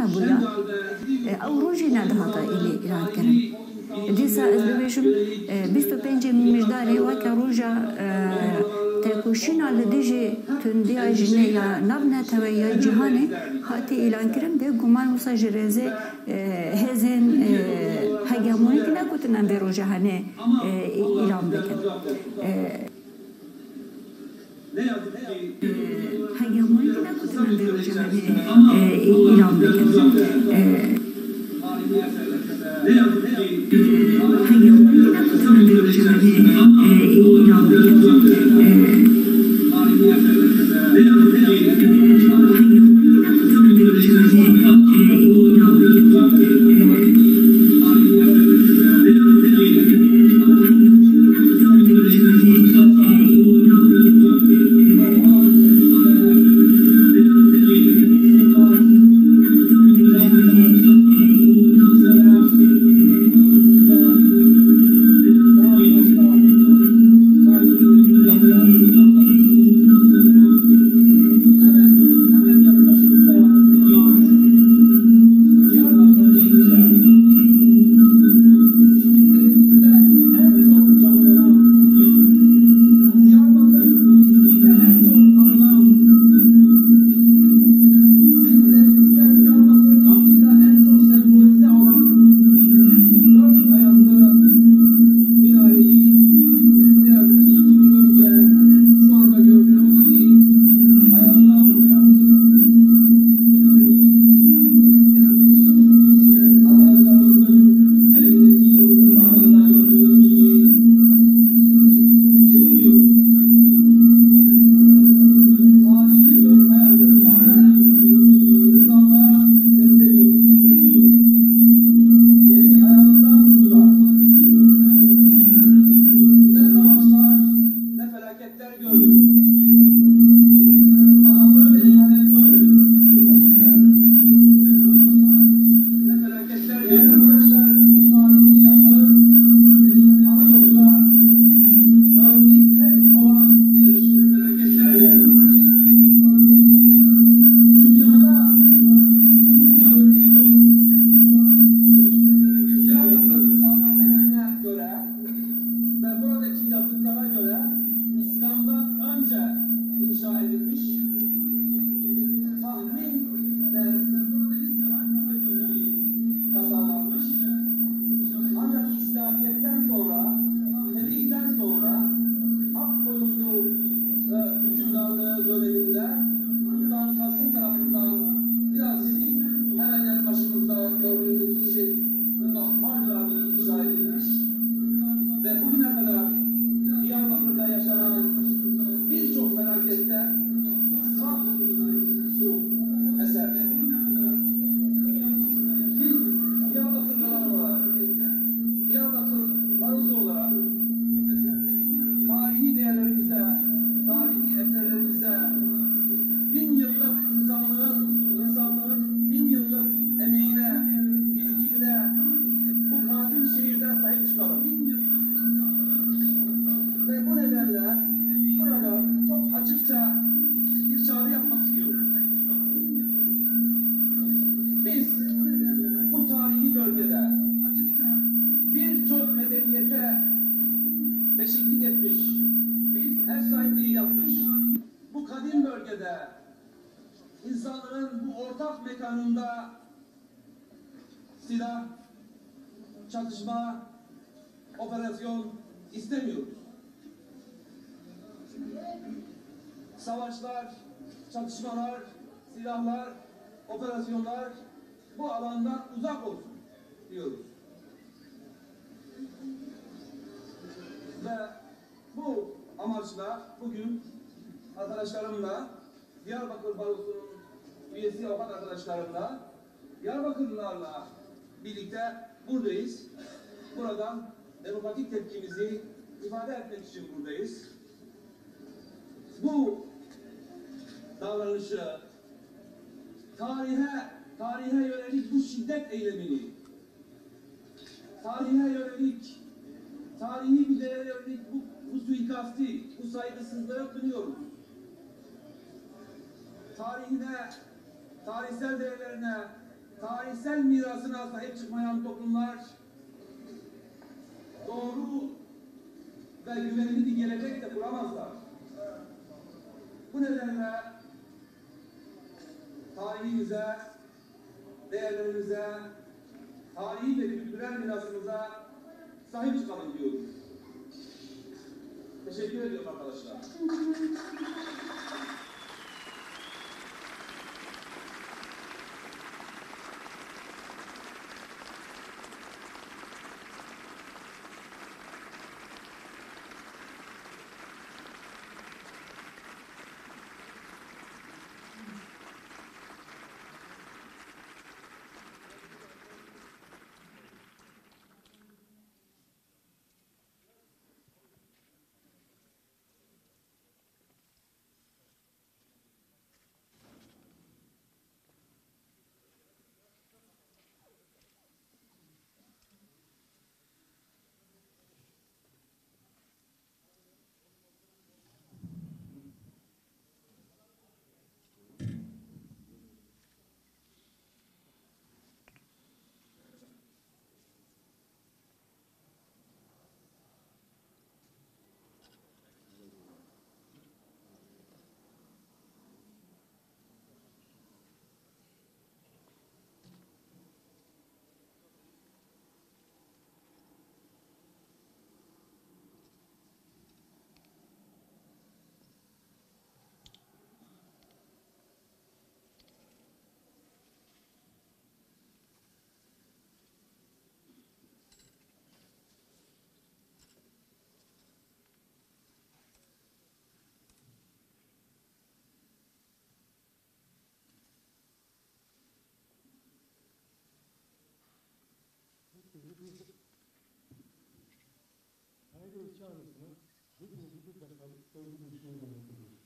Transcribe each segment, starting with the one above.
ne buya? Ev roji ne daha da ilan kirin. Dîsa ez dibêjim 25 mijdarê weke roja têkoşîna li dijî tundiya jinê ya navnetewe ya cîhanê hatî îlankirin bê guman wisa ji rêzê hêzên hegemonîk negotin em vê rojahanê îlan bikin. Hegemonîk negotin em vê rojahanê îlan bikin. Ne yazık ki hegemonîk negotin em vê rojahanê îlan bikin. Beşiklik etmiş, ev sahipliği yapmış. Bu kadim bölgede insanların bu ortak mekanında silah, çatışma, operasyon istemiyoruz. Savaşlar, çatışmalar, silahlar, operasyonlar bu alandan uzak olsun diyoruz. Ve bu amaçla bugün arkadaşlarımla, Diyarbakır Barosu'nun üyesi avukat arkadaşlarımla, Diyarbakırlılarla birlikte buradayız. Buradan demokratik tepkimizi ifade etmek için buradayız. Bu davranışı, tarihe yönelik bu şiddet eylemini, tarihe yönelik, tarihi bir değere yönelik bu suikasti, bu saygısızlığı kınıyoruz. Tarihine, tarihsel değerlerine, tarihsel mirasına sahip çıkmayan toplumlar doğru ve güvenli bir gelecek de kuramazlar. Bu nedenle tarihimize, değerlerimize, tarihi ve kültürel mirasımıza sahip çıkalım diyoruz. Teşekkür ediyorum arkadaşlar. Kaygılı çağrısını hepimizi bir dakikalık dördü düşünmeden yapıyoruz.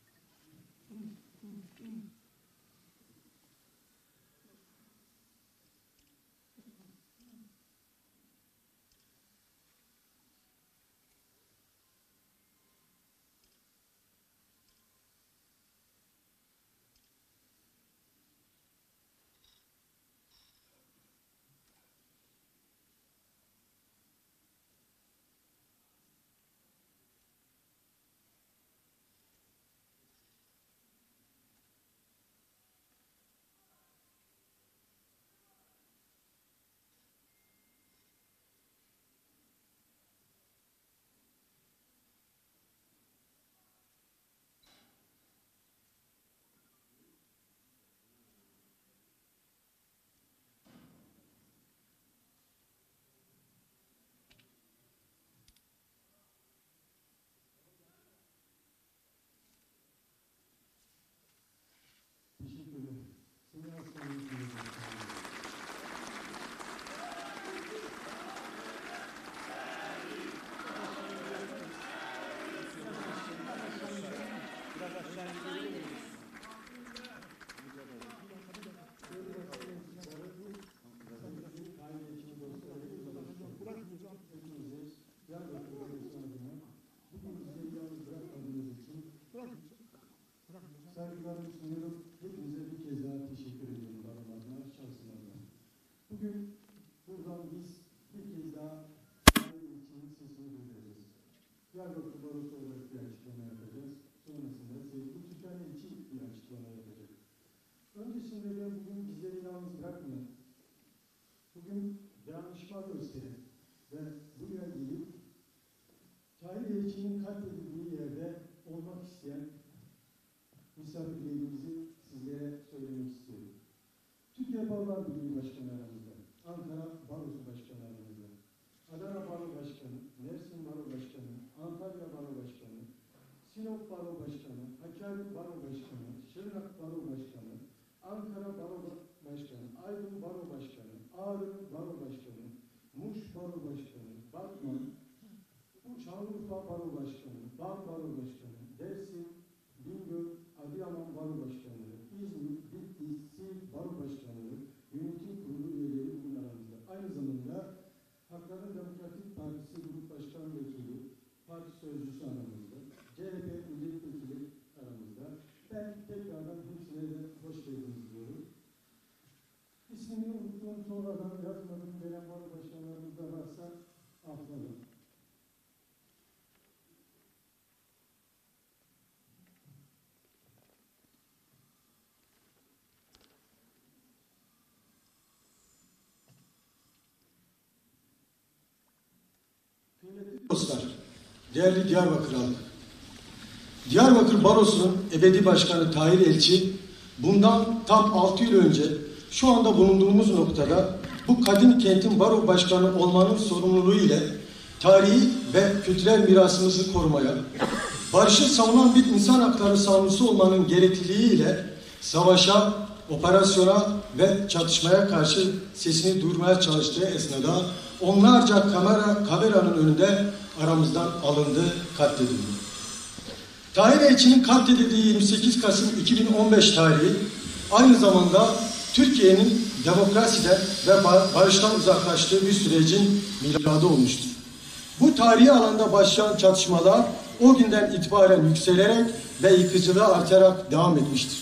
Teşekkür ederim. Sinyal sayın. Saygılarımı sunuyorum. Hepinize bir kez daha teşekkür ediyorum. Barolarına, şahsılarına. Bugün buradan biz bir kez daha tarih için sesini duyuracağız. Diyarbakır Barosu olarak bir açıklama yapacağız. Sonrasında sevgili Türkmen için bir açıklama yapacak. Öncesinde ben bugün bizleri yalnız bırakmayan, bugün dayanışma gösteren ve buraya gelip Tahir Elçi'nin katledildiği yerde olmak isteyen misafirlerimizi sizlere söylemek istiyorum. Türkiye Barolar Birliği Başkanı aramızda, Ankara Barosu Başkanı aramızda, Adana Baro Başkanı, Mersin Baro Başkanı, Antalya Baro Başkanı, Sinop Baro Başkanı, Hakkari Baro Başkanı, Şırnak Baro Başkanı, Ankara Baro Başkanı, Aydın Baro Başkanı, Ağrı Baro Başkanı, Muş Baro Başkanı, Batman, Şanlıurfa Baro Başkanı, Van Baro Başkanı, Dersim, Bingöl, Adıyaman Baro Başkanları, İzmir, Bitlis, Siirt Baro Başkanları, Yönetim Kurulu üyeleri bunun aramızda. Aynı zamanda Hakların Demokratik Partisi Grup Başkan Vekili, Parti Sözcüsü aramızda, CHP Milletvekili aramızda. Ben tekrardan hepsine de hoş geldiniz diyorum. İsmini olsun, sonradan yazmadım gelen baro başkanlarımız da varsa affola. Dostlar, değerli Diyarbakır halkı, Diyarbakır Barosu'nun ebedi başkanı Tahir Elçi, bundan tam 6 yıl önce şu anda bulunduğumuz noktada bu kadim kentin baro başkanı olmanın sorumluluğu ile tarihi ve kültürel mirasımızı korumaya, barışı savunan bir insan hakları savunucusu olmanın gerekliliği ile savaşa, operasyona ve çatışmaya karşı sesini duyurmaya çalıştığı esnada onlarca kameranın önünde aramızdan alındı, katledildi. Tahir Elçi'nin katledildiği 28 Kasım 2015 tarihi aynı zamanda Türkiye'nin demokrasiden ve barıştan uzaklaştığı bir sürecin miladı olmuştur. Bu tarihi alanda başlayan çatışmalar o günden itibaren yükselerek ve yıkıcılığı artarak devam etmiştir.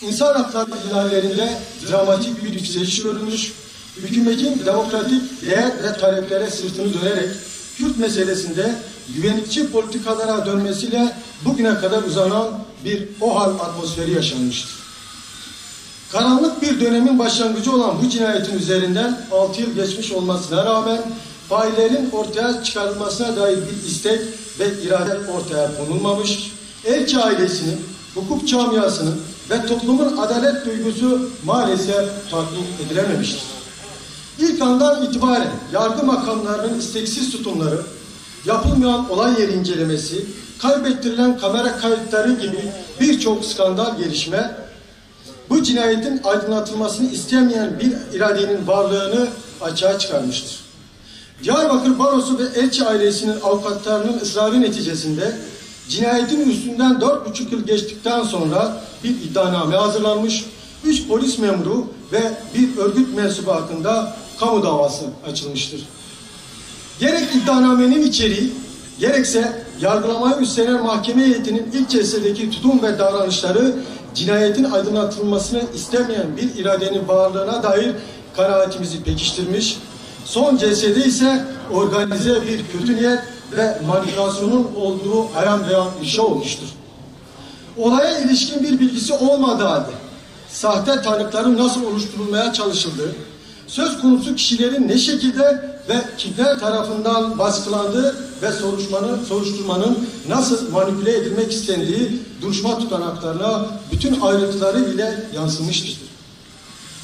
İnsan hakları ihlallerinde dramatik bir yükseliş görülmüş, hükümetin demokratik değer ve taleplere sırtını dönerek Kürt meselesinde güvenlikçi politikalara dönmesiyle bugüne kadar uzanan bir OHAL atmosferi yaşanmıştır. Karanlık bir dönemin başlangıcı olan bu cinayetin üzerinden 6 yıl geçmiş olmasına rağmen faillerin ortaya çıkarılmasına dair bir istek ve irade ortaya konulmamış, Elçi ailesinin, hukuk camiasının ve toplumun adalet duygusu maalesef tatmin edilememiştir. İlk andan itibaren yargı makamlarının isteksiz tutumları, yapılmayan olay yeri incelemesi, kaybettirilen kamera kayıtları gibi birçok skandal gelişme, bu cinayetin aydınlatılmasını istemeyen bir iradenin varlığını açığa çıkarmıştır. Diyarbakır Barosu ve Elçi ailesinin avukatlarının ısrarı neticesinde cinayetin üstünden 4,5 yıl geçtikten sonra bir iddianame hazırlanmış, 3 polis memuru ve bir örgüt mensubu hakkında kamu davası açılmıştır. Gerek iddianamenin içeriği, gerekse yargılamayı üstlenen mahkeme heyetinin ilk celsedeki tutum ve davranışları cinayetin aydınlatılmasını istemeyen bir iradenin varlığına dair kanaatimizi pekiştirmiş, son celsede ise organize bir kötü niyet ve manipülasyonun olduğu ayan beyan ifşa olmuştur. Olaya ilişkin bir bilgisi olmadığı halde sahte tanıkların nasıl oluşturulmaya çalışıldığı, söz konusu kişilerin ne şekilde ve kimler tarafından baskılandığı ve soruşturmanın nasıl manipüle edilmek istendiği duruşma tutanaklarına bütün ayrıntıları bile yansımıştır.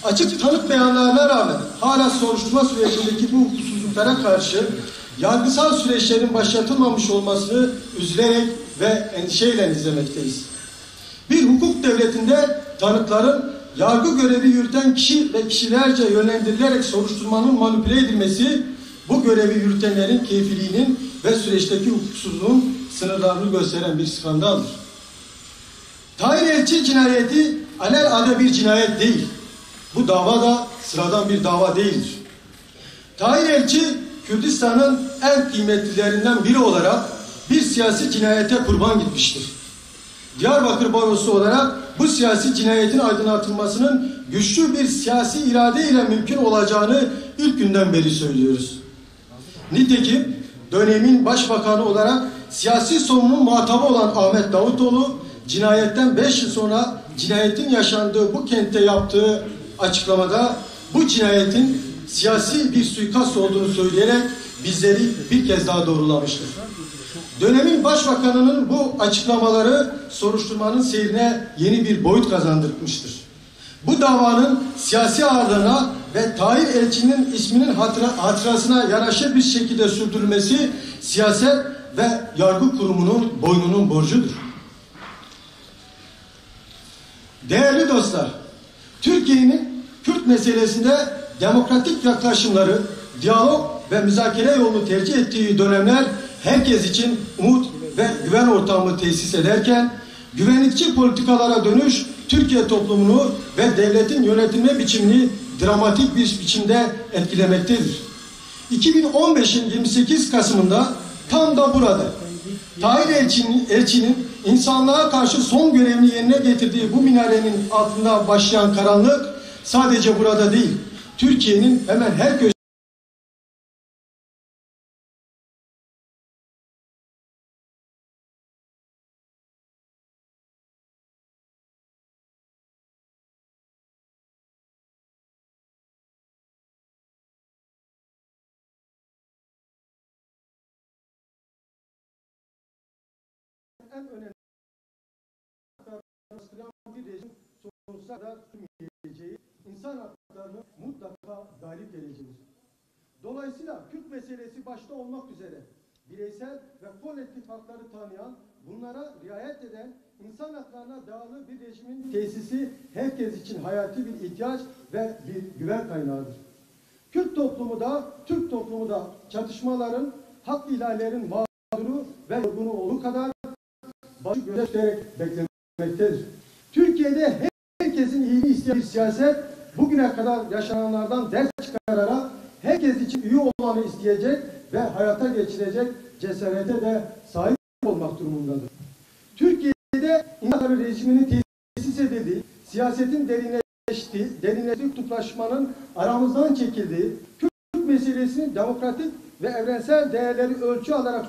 Açık tanık beyanlarına rağmen hala soruşturma sürecindeki bu hukuksuzluklara karşı yargısal süreçlerin başlatılmamış olmasını üzülerek ve endişeyle izlemekteyiz. Bir hukuk devletinde tanıkların yargı görevi yürüten kişi ve kişilerce yönlendirilerek soruşturmanın manipüle edilmesi, bu görevi yürütenlerin keyfiliğinin ve süreçteki hukuksuzluğun sınırlarını gösteren bir skandaldır. Tahir Elçi cinayeti alelade bir cinayet değil. Bu dava da sıradan bir dava değildir. Tahir Elçi, Kürdistan'ın en kıymetlilerinden biri olarak bir siyasi cinayete kurban gitmiştir. Diyarbakır Barosu olarak bu siyasi cinayetin aydınlatılmasının güçlü bir siyasi irade ile mümkün olacağını ilk günden beri söylüyoruz. Nitekim dönemin başbakanı olarak siyasi sorunun muhatabı olan Ahmet Davutoğlu, cinayetten 5 yıl sonra cinayetin yaşandığı bu kentte yaptığı açıklamada bu cinayetin siyasi bir suikast olduğunu söyleyerek bizleri bir kez daha doğrulamıştır. Dönemin başbakanının bu açıklamaları soruşturmanın seyrine yeni bir boyut kazandırmıştır. Bu davanın siyasi ağırlığına ve Tahir Elçi'nin isminin hatırasına yaraşır bir şekilde sürdürülmesi siyaset ve yargı kurumunun boynunun borcudur. Değerli dostlar, Türkiye'nin Kürt meselesinde demokratik yaklaşımları, diyalog ve müzakere yolunu tercih ettiği dönemler herkes için umut ve güven ortamı tesis ederken, güvenlikçi politikalara dönüş Türkiye toplumunu ve devletin yönetilme biçimini dramatik bir biçimde etkilemektedir. 2015'in 28 Kasım'ında tam da burada Tahir Elçi'nin insanlığa karşı son görevini yerine getirdiği bu minarenin altında başlayan karanlık sadece burada değil, Türkiye'nin hemen her köşesinde en önemli bir rejim sonsuza kadar sürmeyeceği, insan haklarını mutlaka galip geleceğiz. Dolayısıyla Kürt meselesi başta olmak üzere bireysel ve kolektif hakları tanıyan, bunlara riayet eden, insan haklarına dayalı bir rejimin tesisi herkes için hayati bir ihtiyaç ve bir güven kaynağıdır. Kürt toplumu da, Türk toplumu da çatışmaların, hak ihlallerin mağduru ve yorgunu olduğu kadar başı göstererek beklemektedir. Türkiye'de herkesin iyiliği isteyen bir siyaset, bugüne kadar yaşananlardan ders çıkararak herkes için iyi olanı isteyecek ve hayata geçirecek cesarete de sahip olmak durumundadır. Türkiye'de insan rejiminin tesis edildiği, siyasetin derinleştiği kutuplaşmanın aramızdan çekildiği, Kürt meselesinin demokratik ve evrensel değerleri ölçü alarak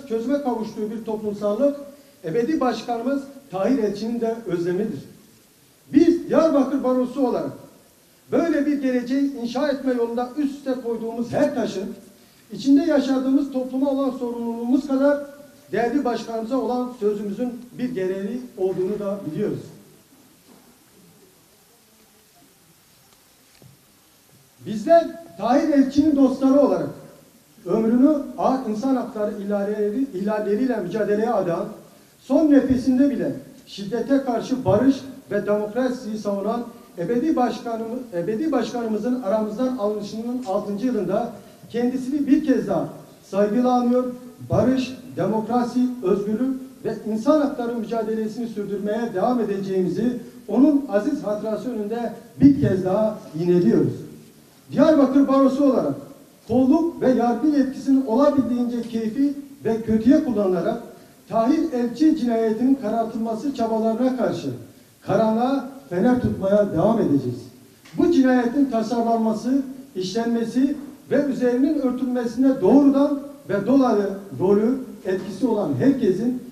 çözüme kavuştuğu bir toplumsallık, ebedi başkanımız Tahir Elçi'nin de özlemidir. Biz Diyarbakır Barosu olarak böyle bir geleceği inşa etme yolunda üst üste koyduğumuz her taşın, içinde yaşadığımız topluma olan sorumluluğumuz kadar değerli başkanımıza olan sözümüzün bir gereği olduğunu da biliyoruz. Bizler Tahir Elçi'nin dostları olarak ömrünü ağır insan hakları ihlalleriyle mücadeleye adayan, son nefesinde bile şiddete karşı barış ve demokrasiyi savunan ebedi başkanımızın aramızdan alınışının 6. yılında kendisini bir kez daha saygıyla anıyor, barış, demokrasi, özgürlük ve insan hakları mücadelesini sürdürmeye devam edeceğimizi onun aziz hatırası önünde bir kez daha yineliyoruz. Diyarbakır Barosu olarak kolluk ve yargı yetkisini olabildiğince keyfi ve kötüye kullanarak Tahir Elçi cinayetinin karartılması çabalarına karşı karanlığa fener tutmaya devam edeceğiz. Bu cinayetin tasarlanması, işlenmesi ve üzerinin örtülmesine doğrudan ve dolaylı rolü, etkisi olan herkesin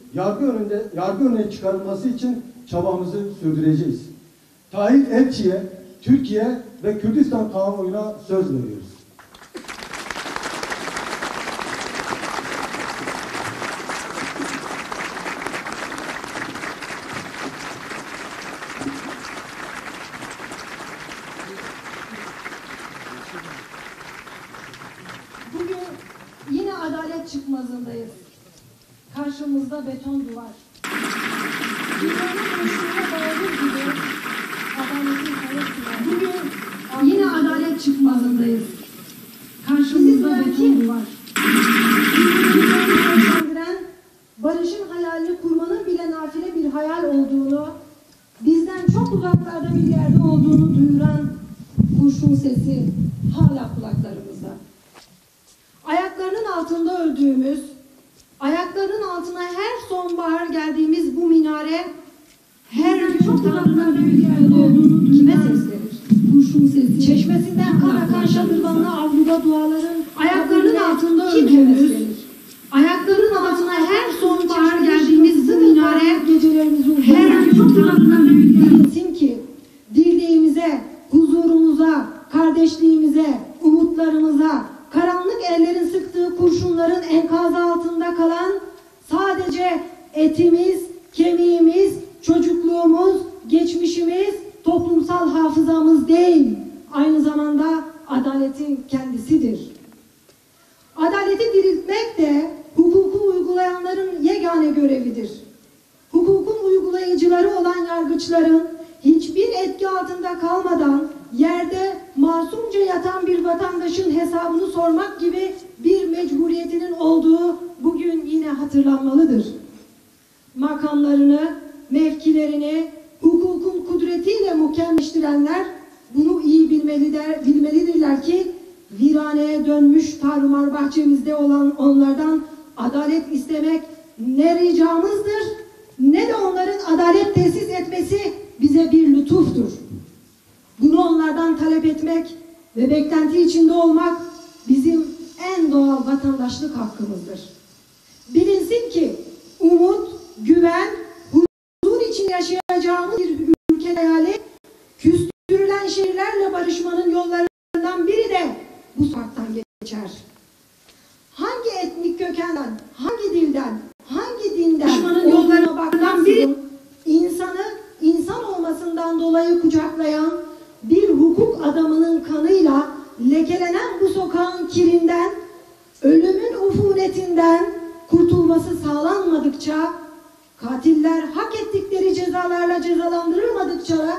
yargı önüne çıkarılması için çabamızı sürdüreceğiz. Tahir Elçi'ye, Türkiye ve Kürdistan kamuoyuna söz veriyoruz. Bugün yine adalet çıkmazındayız. Karşımızda beton duvar. Dünyanın üstüne dayanır gibi adaletin hayatı. Bugün yine adalet çıkmazındayız. Karşımızda beton duvar. Barışın hayalini kurmanın bile nafile bir hayal olduğunu, bizden çok uzaklarda bir yerde olduğunu duyuran kurşun sesi hala kulaklarımızda. Ayaklarının altında öldüğümüz, ayaklarının altına her sonbahar geldiğimiz bu minare her gün çok uzaklarda bir yerde olduğunu kime seslenir? Kurşun sesi. Çeşmesinden kan akan şadırvanlı avluda duaların ayaklarının altında öldüğümüz, ayaklarının altına her sonbahar geldiğimiz bu minare gecelerimizi her gün çok uzaklarda bilinsin ki dirliğimize, huzurumuza, kardeşliğimize, umutlarımıza, karanlık ellerin sıktığı kurşunların enkazı altında kalan sadece etimiz, kemiğimiz, çocukluğumuz, geçmişimiz, toplumsal hafızamız değil, aynı zamanda adaletin kendisidir. Adaleti diriltmek de hukuku uygulayanların yegane görevidir. Hukukun uygulayıcıları olan yargıçların hiçbir etki altında kalmadan yerde masumca yatan bir vatandaşın hesabını sormak gibi bir mecburiyetinin olduğu bugün yine hatırlanmalıdır. Makamlarını, mevkilerini hukukun kudretiyle mükemmelleştirenler bunu iyi bilmelidirler ki viraneye dönmüş tarumar bahçemizde olan onlardan adalet istemek ne ricamızdır ne de onların adalet tesis etmesi bize bir lütuftur. Bunu onlardan talep etmek ve beklenti içinde olmak bizim en doğal vatandaşlık hakkımızdır. Bilinsin ki umut, güven, huzur içinde yaşayacağımız bir ülke hayali, küstürülen şehirlerle barışmanın yollarından biri de bu sokaktan geçer. Hangi etnik kökenden, hangi dilden, hangi dinden barışmanın yollarına bakılan biri, insanı insan olmasından dolayı kucaklayan bir hukuk adamının kanıyla lekelenen bu sokağın kirinden, ölümün ufunetinden kurtulması sağlanmadıkça, katiller hak ettikleri cezalarla cezalandırılmadıkça,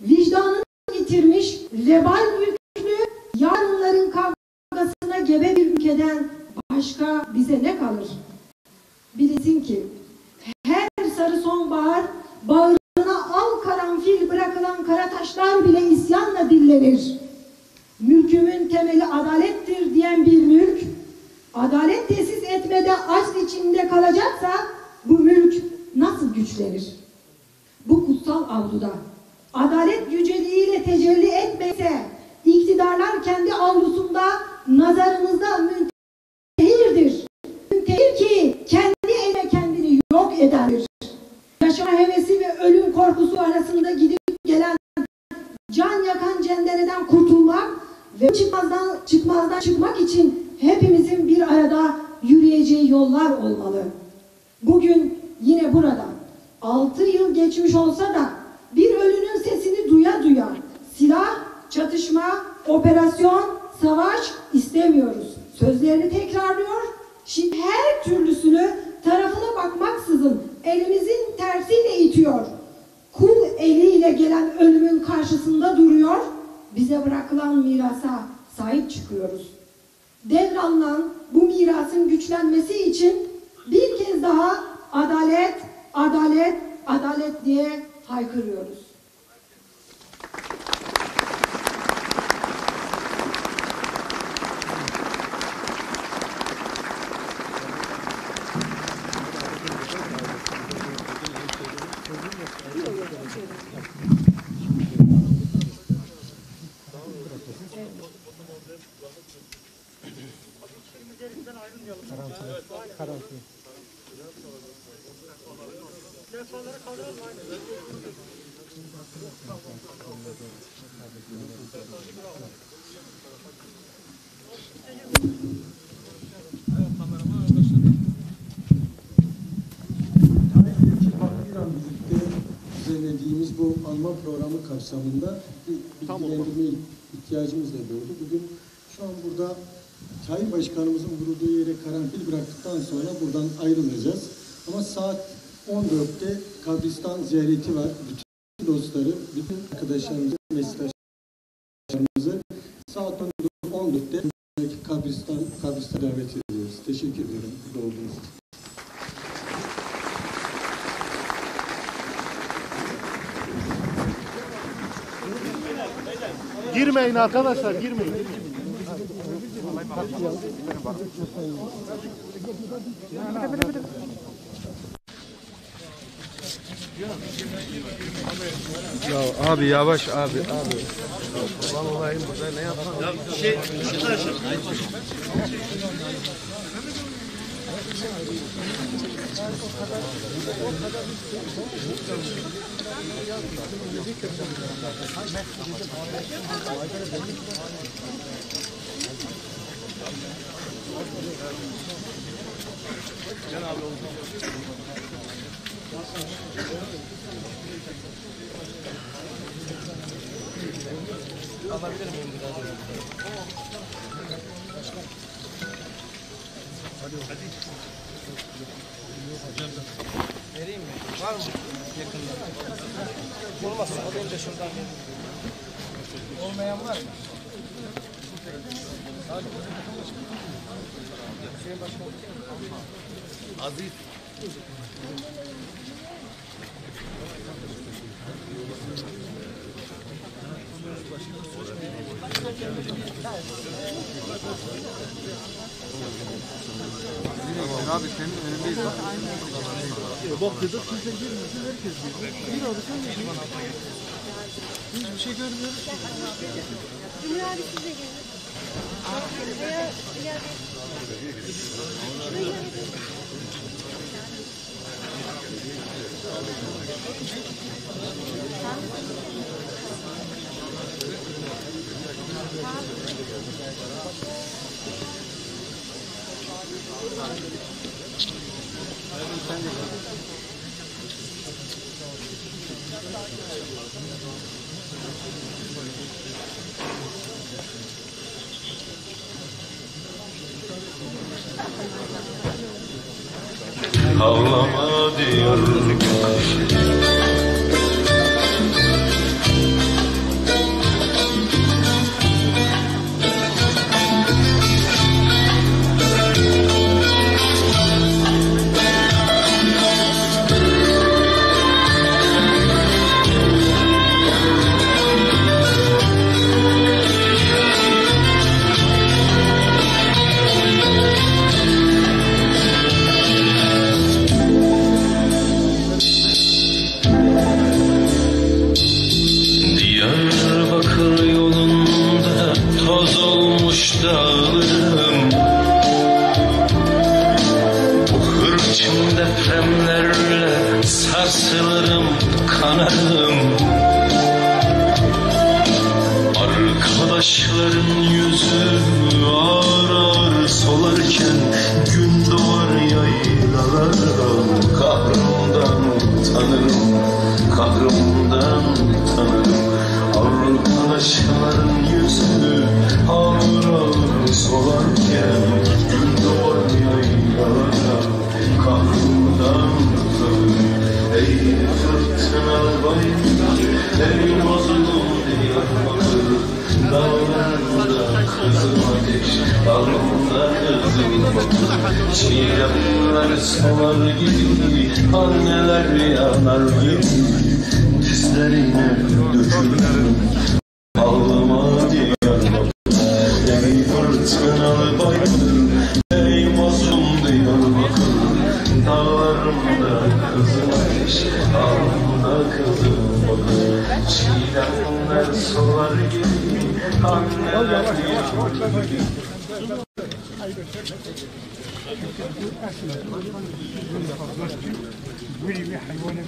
vicdanını yitirmiş, vebal yüklü, yarınların kavgasına gebe bir ülkeden başka bize ne kalır? Bilinsin ki her sarı sonbahar bağrına al karanfil bırakılan kara taşlar bile isyanla dillenir. Mülkümün temeli adalettir diyen bir mülk, adalet tesis etmede acz içinde kalacaksa bu mülk nasıl güçlenir? Bu kutsal avluda adalet yüceliğiyle tecelli etmese, iktidarlar kendi avlusunda nazarımızda müntehirdir. Müntehir ki kendi eline kendini yok edendir. Yaşama hevesi ve ölüm korkusu arasında gidip gelen can yakan cendereden kurtulmak ve çıkmazdan çıkmak için hepimizin bir arada yürüyeceği yollar olmalı. Bugün yine burada 6 yıl geçmiş olsa da bir ölünün sesini duya duya silah, çatışma, operasyon, savaş istemiyoruz. Sözlerini tekrarlıyor. Şimdi her türlüsünü tarafına bakmaksızın elimizin tersiyle itiyor. Kul eliyle gelen ölümün karşısında duruyor. Bize bırakılan mirasa sahip çıkıyoruz. Devralınan bu mirasın güçlenmesi için bir kez daha adalet, adalet, adalet diye haykırıyoruz. Düzenlediğimiz bu anma programı kapsamında bir bilgilendirme ihtiyacımız da doğdu. Bugün şu an burada Tayyip Başkanımızın vurulduğu yere karanfil bıraktıktan sonra buradan ayrılacağız. Ama saat 14'te kabristan ziyareti var. Bütün dostları, bütün arkadaşlarımızı, meslektaşlarımızı saat 14'te kabristan davet ediyoruz. Teşekkür ederim. Burada olduğunuz için. Girmeyin arkadaşlar, girmeyin. Ya abi yavaş abi. Vallahi burada ne yapalım? Alabilir miyim biraz? Hadi. Vereyim mi? Var mı? Yakında. Olmazsa o önce şuradan verin. Olmayan var mı? Aziz. Abi senin önündeyiz. Bak dedik kimse girmesin, herkes girdi. Bir abi sen de hiçbir şey görmüyoruz. Ağlama diyor Diyarbakır yolunda toz olmuş dağlarım, bu hırçın depremlerle sarsılırım, kanarım. Arkadaşların yüzü ağır ağır solarken gün doğar yaylalarım. Kahrımdan tanırım, kahrımdan tanırım. Arkadaşların yüzü ağır ağır solarken gün doğar yaylalara. Kahrımdan tanırım. Ey fırtınalı bayır, ey mazlum Diyarbakır, dağlarında kızıl ateş, dağlarında kızıl bakır. Çiğdemler solar gibi, anneler yanar gibi, dizlerine dökülürüm. Ağlama Diyarbakır, ey fırtınalı bayır, ey mazlum Diyarbakır, dağlarında kızıl ateş, dağlarında kızıl bakır. Çiğdemler solar gibi, anneler yanar gibi. Hayvanı